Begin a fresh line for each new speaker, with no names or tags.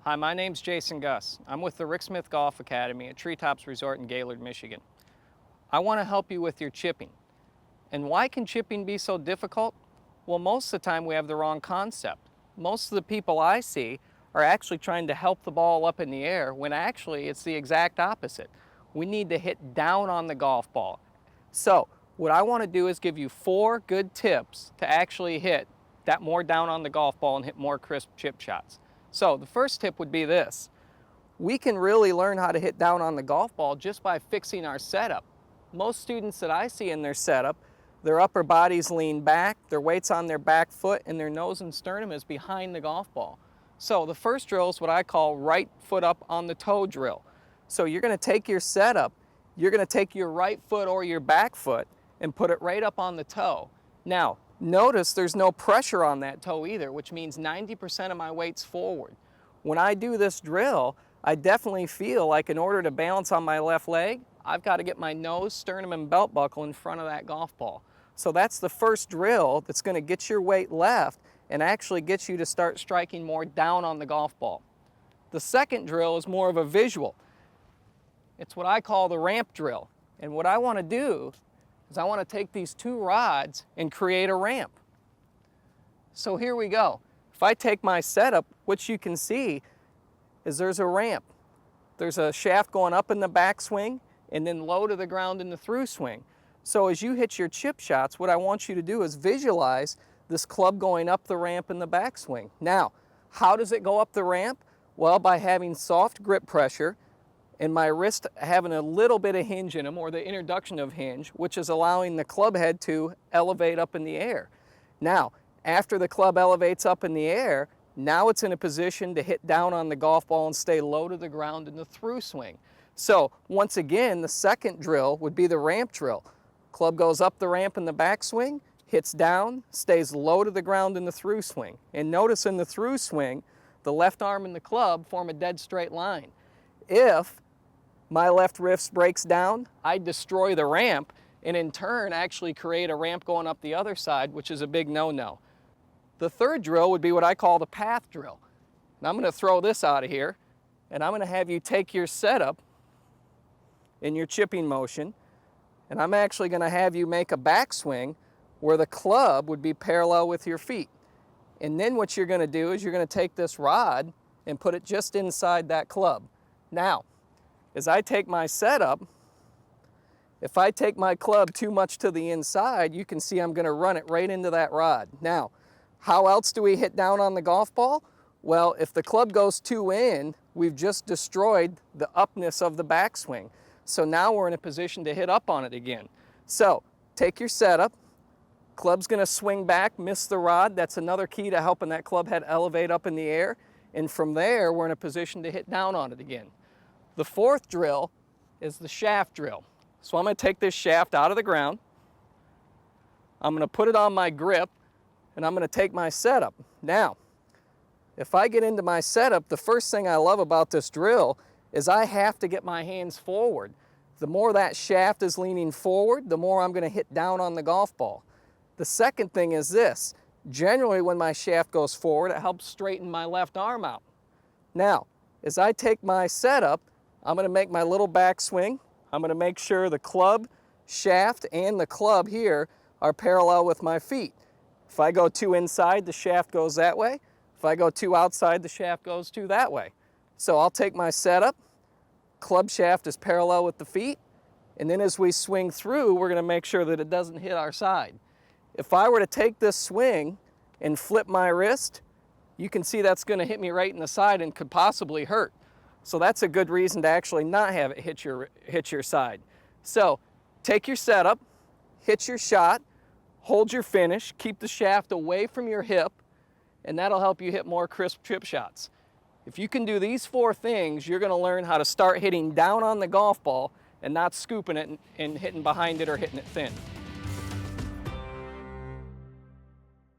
Hi, my name's Jason Guss. I'm with the Rick Smith Golf Academy at Treetops Resort in Gaylord, Michigan. I want to help you with your chipping. And why can chipping be so difficult? Well, most of the time we have the wrong concept. Most of the people I see are actually trying to help the ball up in the air when actually it's the exact opposite. We need to hit down on the golf ball. So what I want to do is give you 4 good tips to actually hit that more down on the golf ball and hit more crisp chip shots. So the first tip would be this. We can really learn how to hit down on the golf ball just by fixing our setup. Most students that I see in their setup, their upper body's lean back, their weight's on their back foot, and their nose and sternum is behind the golf ball. So the first drill is what I call right foot up on the toe drill. So you're going to take your setup, you're going to take your right foot or your back foot and put it right up on the toe. Now, notice there's no pressure on that toe either, which means 90% of my weight's forward. When I do this drill, I definitely feel like in order to balance on my left leg, I've got to get my nose, sternum, and belt buckle in front of that golf ball. So that's the first drill that's going to get your weight left and actually get you to start striking more down on the golf ball. The second drill is more of a visual. It's what I call the ramp drill. And what I want to do is I want to take these 2 rods and create a ramp. So here we go. If I take my setup, what you can see is there's a ramp. There's a shaft going up in the backswing and then low to the ground in the through swing. So as you hit your chip shots, what I want you to do is visualize this club going up the ramp in the backswing. Now, how does it go up the ramp? Well, by having soft grip pressure and my wrist having a little bit of hinge in them, or the introduction of hinge, which is allowing the club head to elevate up in the air. Now, after the club elevates up in the air, now it's in a position to hit down on the golf ball and stay low to the ground in the through swing. So once again, the second drill would be the ramp drill. Club goes up the ramp in the backswing, hits down, stays low to the ground in the through swing. And notice in the through swing, the left arm and the club form a dead straight line. If my left wrist breaks down, I destroy the ramp and in turn actually create a ramp going up the other side, which is a big no-no. The third drill would be what I call the path drill. Now I'm going to throw this out of here and I'm going to have you take your setup in your chipping motion and I'm actually going to have you make a backswing where the club would be parallel with your feet. And then what you're going to do is you're going to take this rod and put it just inside that club. Now, as I take my setup, if I take my club too much to the inside, you can see I'm going to run it right into that rod. Now, how else do we hit down on the golf ball? Well, if the club goes too in, we've just destroyed the upness of the backswing. So now we're in a position to hit up on it again. So take your setup, club's going to swing back, miss the rod. That's another key to helping that club head elevate up in the air. And from there, we're in a position to hit down on it again. The fourth drill is the shaft drill. So I'm going to take this shaft out of the ground. I'm going to put it on my grip and I'm going to take my setup. Now, if I get into my setup, the first thing I love about this drill is I have to get my hands forward. The more that shaft is leaning forward, the more I'm going to hit down on the golf ball. The second thing is this. Generally, when my shaft goes forward, it helps straighten my left arm out. Now, as I take my setup, I'm going to make my little backswing. I'm going to make sure the club, shaft, and the club here are parallel with my feet. If I go too inside, the shaft goes that way. If I go too outside, the shaft goes too that way. So I'll take my setup, club shaft is parallel with the feet, and then as we swing through, we're going to make sure that it doesn't hit our side. If I were to take this swing and flip my wrist, you can see that's going to hit me right in the side and could possibly hurt. So that's a good reason to actually not have it hit your side. So take your setup, hit your shot, hold your finish, keep the shaft away from your hip, and that'll help you hit more crisp chip shots. If you can do these 4 things, you're going to learn how to start hitting down on the golf ball and not scooping it and hitting behind it or hitting it thin.